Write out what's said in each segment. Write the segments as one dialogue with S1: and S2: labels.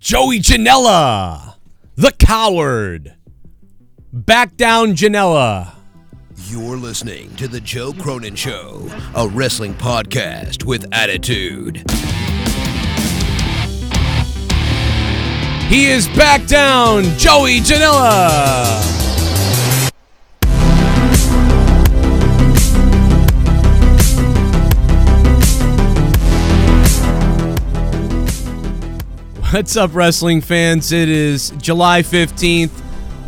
S1: Joey Janela, the coward. Back down, Janela.
S2: You're listening to The Joe Cronin Show, a wrestling podcast with attitude.
S1: He is back down, Joey Janela. What's up, wrestling fans? It is July 15th.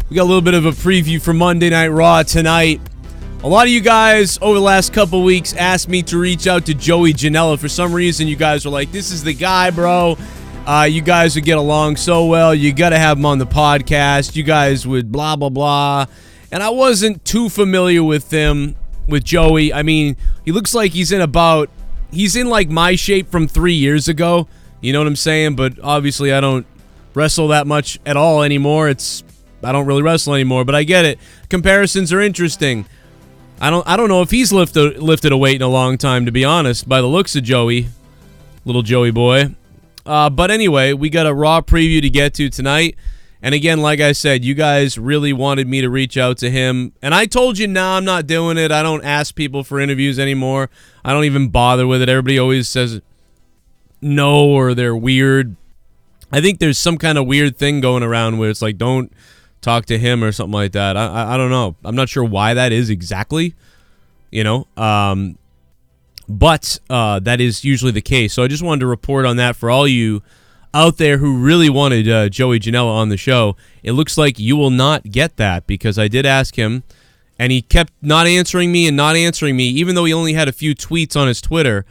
S1: We got a little bit of a preview for Monday Night Raw tonight. A lot of you guys over the last couple weeks asked me to reach out to Joey Janela. For some reason, you guys were like, this is the guy, bro. You guys would get along so well. You got to have him on the podcast. You guys would blah, blah, blah. And I wasn't too familiar with him, with Joey. I mean, he looks like he's in like my shape from 3 years ago. You know what I'm saying? But obviously I don't wrestle that much at all anymore. I don't really wrestle anymore, but I get it. Comparisons are interesting. I don't know if he's lifted a weight in a long time, to be honest, by the looks of Joey. Little Joey boy. But anyway, we got a Raw preview to get to tonight. And again, like I said, you guys really wanted me to reach out to him. And I told you, nah, I'm not doing it. I don't ask people for interviews anymore. I don't even bother with it. Everybody always says no, or they're weird. I think there's some kind of weird thing going around where it's like, don't talk to him or something like that. I don't know. I'm not sure why that is exactly, you know. But that is usually the case. So I just wanted to report on that for all you out there who really wanted Joey Janela on the show. It looks like you will not get that, because I did ask him, and he kept not answering me, even though he only had a few tweets on his Twitter.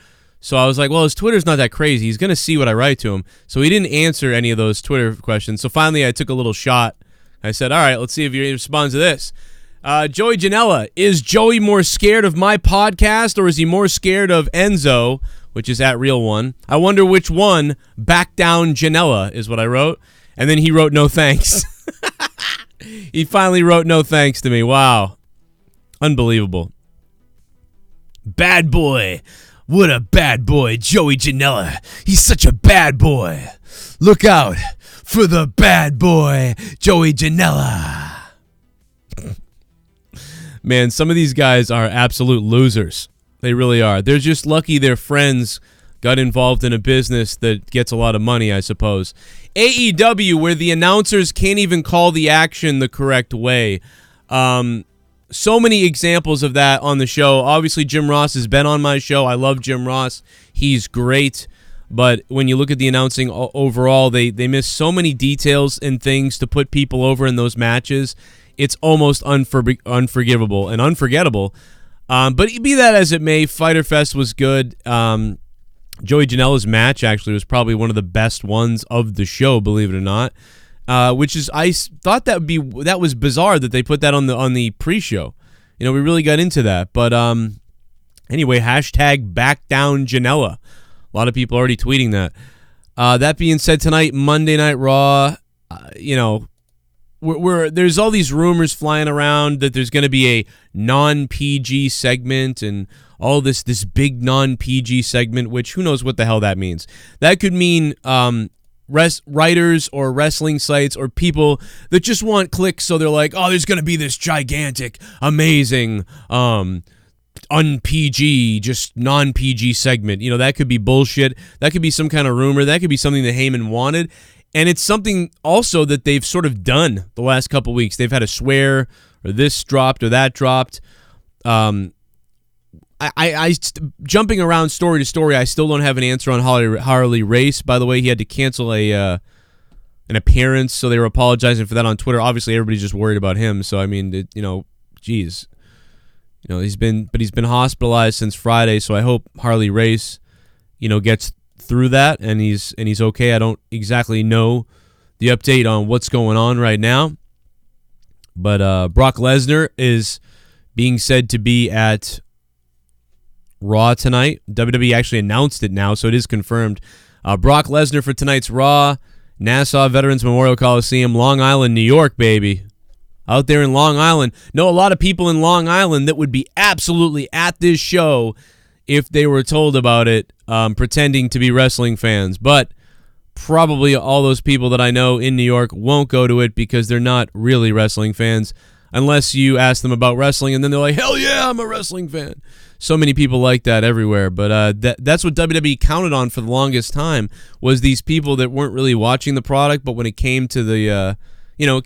S1: So I was like, well, his Twitter's not that crazy. He's going to see what I write to him. So he didn't answer any of those Twitter questions. So finally I took a little shot. I said, all right, let's see if he responds to this. Joey Janela, is Joey more scared of my podcast, or is he more scared of Enzo, which is at Real One? I wonder which one. Back down, Janela is what I wrote. And then he wrote no thanks. He finally wrote no thanks to me. Wow. Unbelievable. Bad boy. What a bad boy, Joey Janela. He's such a bad boy. Look out for the bad boy, Joey Janela. Man, some of these guys are absolute losers. They really are. They're just lucky their friends got involved in a business that gets a lot of money, I suppose. AEW, where the announcers can't even call the action the correct way. So many examples of that on the show. Obviously, Jim Ross has been on my show. I love Jim Ross. He's great. But when you look at the announcing overall, they miss so many details and things to put people over in those matches. It's almost unforgivable and unforgettable. But be that as it may, Fyter Fest was good. Joey Janela's match actually was probably one of the best ones of the show, believe it or not. Which is, I thought that was bizarre that they put that on the pre-show. You know, we really got into that. But anyway, hashtag back down Janela. A lot of people already tweeting that. That being said, tonight, Monday Night Raw, you know, there's all these rumors flying around that there's going to be a non-PG segment and all this big non-PG segment, which who knows what the hell that means. That could mean writers or wrestling sites or people that just want clicks, so they're like, oh, there's going to be this gigantic, amazing, un-PG, just non-PG segment. You know, that could be bullshit. That could be some kind of rumor. That could be something that Heyman wanted. And it's something also that they've sort of done the last couple weeks. They've had a swear, or this dropped, or that dropped. I jumping around story to story, I still don't have an answer on Harley Race. By the way, he had to cancel an appearance, so they were apologizing for that on Twitter. Obviously, everybody's just worried about him. So I mean, geez, he's been hospitalized since Friday. So I hope Harley Race, gets through that and he's okay. I don't exactly know the update on what's going on right now, but Brock Lesnar is being said to be at Raw tonight. WWE actually announced it now, so it is confirmed. Brock Lesnar for tonight's Raw, Nassau Veterans Memorial Coliseum, Long Island, New York, baby. Out there in Long Island. Know a lot of people in Long Island that would be absolutely at this show if they were told about it, pretending to be wrestling fans. But probably all those people that I know in New York won't go to it because they're not really wrestling fans unless you ask them about wrestling, and then they're like, hell yeah, I'm a wrestling fan. So many people like that everywhere, but that's what WWE counted on for the longest time, was these people that weren't really watching the product, but when it came to the,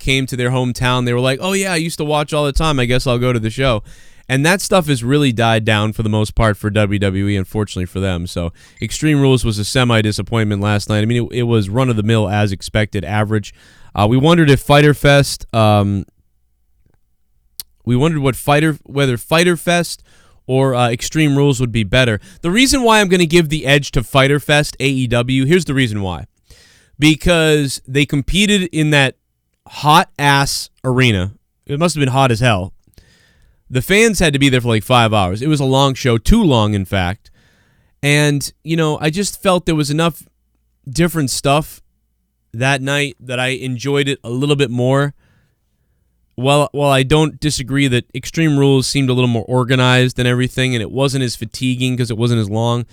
S1: came to their hometown, they were like, oh yeah, I used to watch all the time, I guess I'll go to the show. And that stuff has really died down for the most part for WWE, unfortunately for them. So Extreme Rules was a semi-disappointment last night. I mean, it was run-of-the-mill as expected, average. We wondered if Fyter Fest... whether Fyter Fest or Extreme Rules would be better. The reason why I'm going to give the edge to Fyter Fest, AEW, here's the reason why. Because they competed in that hot-ass arena. It must have been hot as hell. The fans had to be there for like 5 hours. It was a long show, too long, in fact. And, I just felt there was enough different stuff that night that I enjoyed it a little bit more. While I don't disagree that Extreme Rules seemed a little more organized and everything, and it wasn't as fatiguing because it wasn't as long,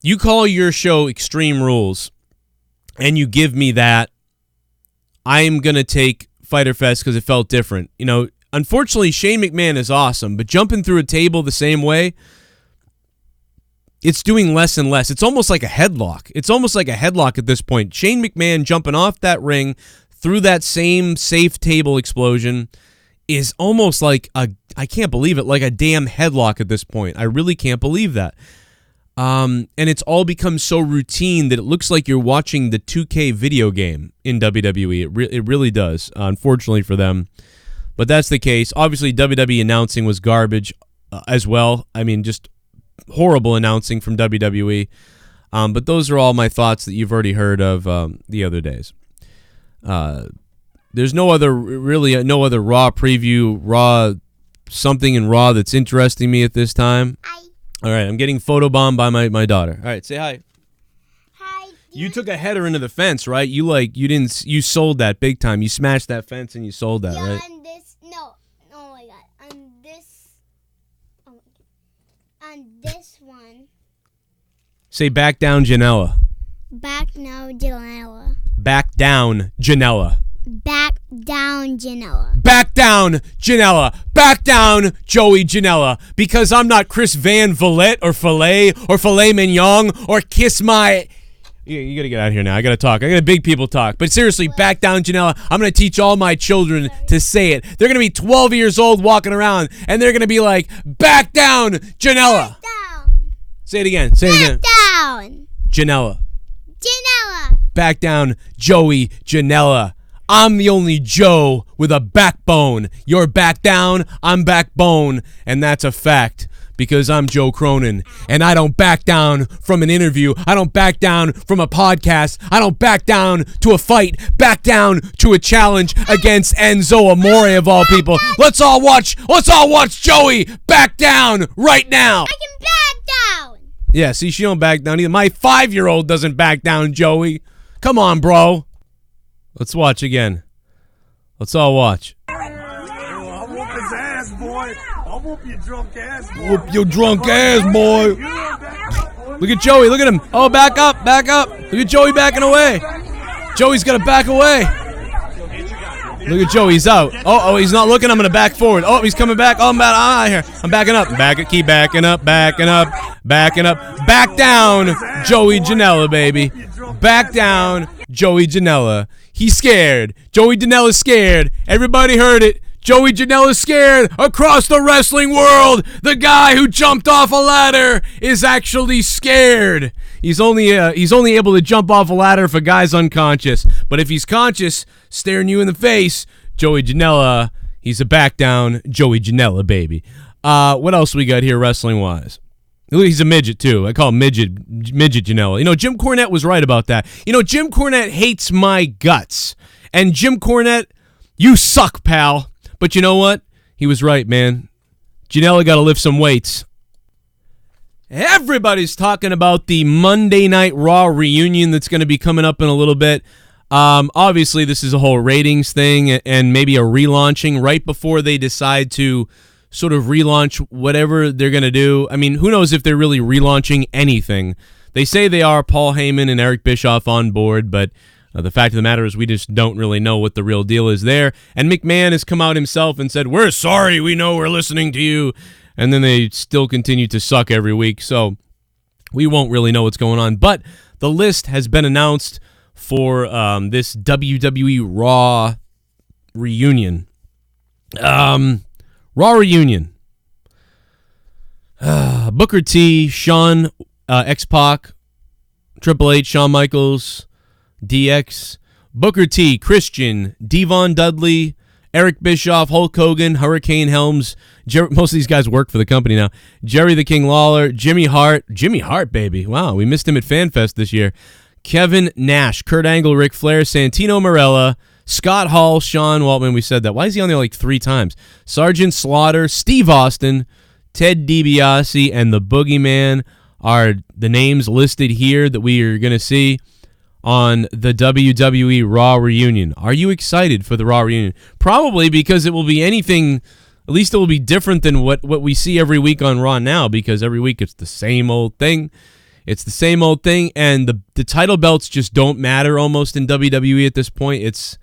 S1: you call your show Extreme Rules, and you give me that, I'm going to take Fyter Fest because it felt different. Unfortunately, Shane McMahon is awesome, but jumping through a table the same way, it's doing less and less. It's almost like a headlock. It's almost like a headlock at this point. Shane McMahon jumping off that ring through that same safe table explosion is almost like I can't believe it, like a damn headlock at this point. I really can't believe that. And it's all become so routine that it looks like you're watching the 2K video game in WWE. It really does, unfortunately for them. But that's the case. Obviously, WWE announcing was garbage as well. I mean, just horrible announcing from WWE. But those are all my thoughts that you've already heard of the other days. There's no other Raw preview, Raw something in Raw that's interesting me at this time. Hi. All right, I'm getting photobombed by my daughter. All right, say hi.
S3: Hi.
S1: You took a header into the fence, right? You sold that big time. You smashed that fence and you sold that, right?
S3: On this one.
S1: Say back down, Janella.
S3: Back now, Janella.
S1: Back down, Janella.
S3: Back down, Janella.
S1: Back down, Janella. Back down, Joey Janella. Because I'm not Chris Van Vliet or Filet Mignon or Kiss My... You gotta get out of here now. I gotta talk. I gotta big people talk. But seriously, back down, Janella. I'm gonna teach all my children to say it. They're gonna be 12 years old walking around, and they're gonna be like, back down, Janella.
S3: Back down.
S1: Say it again. Say it again.
S3: Back down.
S1: Janella.
S3: Janella.
S1: Back down, Joey Janella. I'm the only Joe with a backbone. You're back down, I'm backbone, and that's a fact. Because I'm Joe Cronin, and I don't back down from an interview. I don't back down from a podcast. I don't back down to a fight. Back down to a challenge against Enzo Amore of all people. Let's all watch Joey back down right now.
S3: I can back down.
S1: Yeah, see, she don't back down either. My 5-year-old doesn't back down, Joey. Come on, bro. Let's watch again. Let's all watch.
S4: I'll whoop his ass, boy. I'll whoop your drunk ass, boy.
S1: Whoop your drunk ass, boy. Look at Joey. Look at him. Oh, back up. Back up. Look at Joey backing away. Joey's got to back away. Look at Joey. He's out. Oh, he's not looking. I'm going to back forward. Oh, he's coming back. Oh, I'm out of here. I'm backing up. Keep backing up. Backing up. Backing up. Back down, Joey Janella, baby. Back down, Joey Janella. He's scared. Joey Janella's scared. Everybody heard it. Joey Janella's scared across the wrestling world. The guy who jumped off a ladder is actually scared. He's only able to jump off a ladder if a guy's unconscious. But if he's conscious, staring you in the face, Joey Janella, he's a back down Joey Janella, baby. What else we got here wrestling wise? He's a midget too. I call him midget Janella. Jim Cornette was right about that. Jim Cornette hates my guts. And Jim Cornette, you suck, pal. But you know what? He was right, man. Janella got to lift some weights. Everybody's talking about the Monday Night Raw reunion that's going to be coming up in a little bit. Obviously, this is a whole ratings thing and maybe a relaunching right before they decide to sort of relaunch whatever they're going to do. I mean, who knows if they're really relaunching anything. They say they are Paul Heyman and Eric Bischoff on board, but the fact of the matter is we just don't really know what the real deal is there. And McMahon has come out himself and said, we're sorry, we know we're listening to you. And then they still continue to suck every week, so we won't really know what's going on. But the list has been announced for this WWE Raw reunion. Raw reunion. Booker T, Shawn, X-Pac, Triple H, Shawn Michaels, DX, Booker T, Christian, Devon Dudley, Eric Bischoff, Hulk Hogan, Hurricane Helms. Most of these guys work for the company now. Jerry the King Lawler, Jimmy Hart, baby. Wow, we missed him at FanFest this year. Kevin Nash, Kurt Angle, Ric Flair, Santino Marella, Scott Hall, Sean Waltman. We said that. Why is he on there like 3 times? Sergeant Slaughter, Steve Austin, Ted DiBiase, and the Boogeyman are the names listed here that we are going to see on the WWE Raw reunion. Are you excited for the Raw reunion? Probably, because it will be anything, at least it will be different than what we see every week on Raw now, because every week it's the same old thing. It's the same old thing, and the title belts just don't matter almost in WWE at this point. It's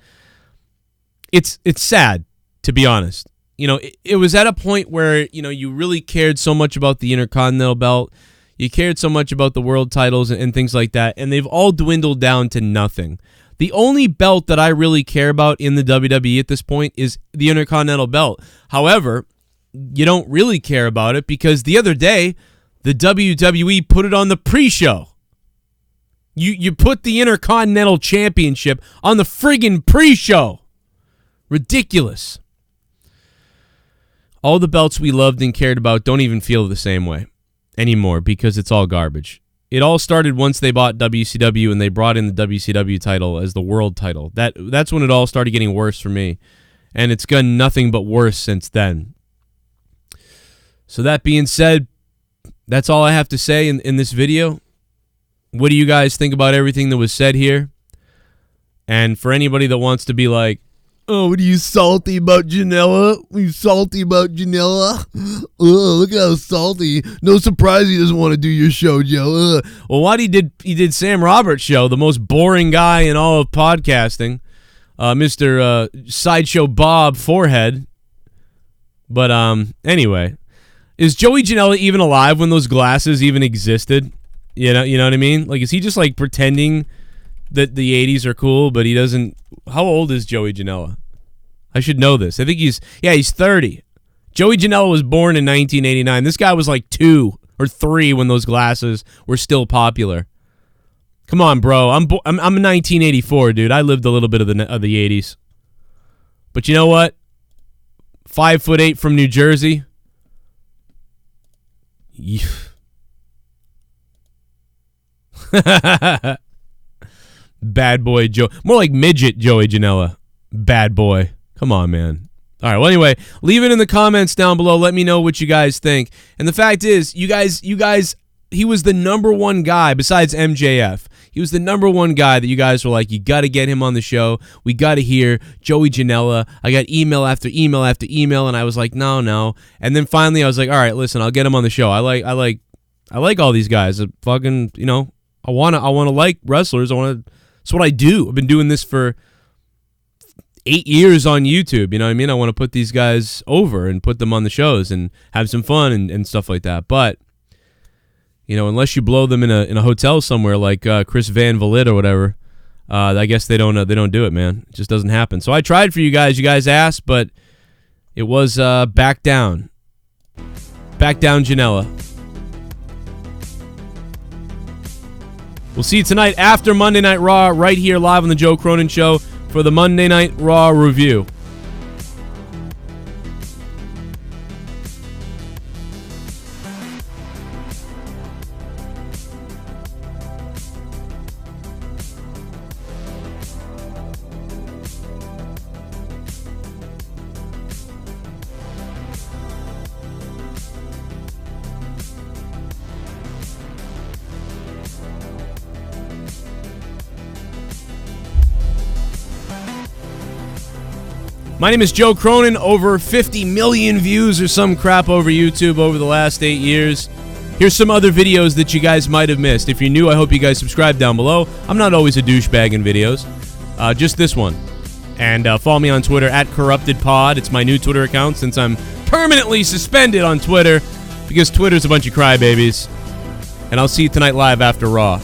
S1: sad, to be honest. You know, it was at a point where, you know, you really cared so much about the Intercontinental belt. You cared so much about the world titles and things like that, and they've all dwindled down to nothing. The only belt that I really care about in the WWE at this point is the Intercontinental belt. However, you don't really care about it because the other day, the WWE put it on the pre-show. You put the Intercontinental Championship on the friggin' pre-show. Ridiculous. All the belts we loved and cared about don't even feel the same way anymore because it's all garbage. It all started once they bought WCW and they brought in the WCW title as the world title. That's when it all started getting worse for me. And it's gotten nothing but worse since then. So that being said, that's all I have to say in this video. What do you guys think about everything that was said here? And for anybody that wants to be like, oh, what are you salty about Janella? Are you salty about Janella? Oh, look how salty. No surprise he doesn't want to do your show, Joe. Well, what he did Sam Roberts' show, the most boring guy in all of podcasting. Mr. Sideshow Bob Forehead. But anyway, is Joey Janela even alive when those glasses even existed? You know what I mean? Like, is he just like pretending that the 80s are cool, but he doesn't? How old is Joey Janela? I should know this. I think he's 30. Joey Janela was born in 1989. This guy was like 2 or 3 when those glasses were still popular. Come on, bro. I'm 1984, dude. I lived a little bit of the 80s. But you know what? 5'8" from New Jersey. Bad boy Joe. More like midget Joey Janela. Bad boy. Come on, man. All right, well, anyway, leave it in the comments down below. Let me know what you guys think. And the fact is, you guys, he was the #1 guy besides MJF. He was the #1 guy that you guys were like, you got to get him on the show. We got to hear Joey Janela. I got email after email after email, and I was like, no. And then finally, I was like, all right, listen, I'll get him on the show. I like all these guys. Fucking, you know, I wanna like wrestlers. That's what I do. I've been doing this for 8 years on YouTube. You know what I mean? I want to put these guys over and put them on the shows and have some fun and stuff like that. But you know, unless you blow them in a hotel somewhere like Chris Van Vliet or whatever, I guess they don't do it, man. It just doesn't happen. So I tried for you guys. You guys asked, but it was back down. Back down, Janela. We'll see you tonight after Monday Night Raw right here live on the Joe Cronin Show for the Monday Night Raw review. My name is Joe Cronin. Over 50 million views or some crap over YouTube over the last 8 years. Here's some other videos that you guys might have missed. If you're new, I hope you guys subscribe down below. I'm not always a douchebag in videos. Just this one. And follow me on Twitter at CorruptedPod. It's my new Twitter account since I'm permanently suspended on Twitter because Twitter's a bunch of crybabies. And I'll see you tonight live after Raw.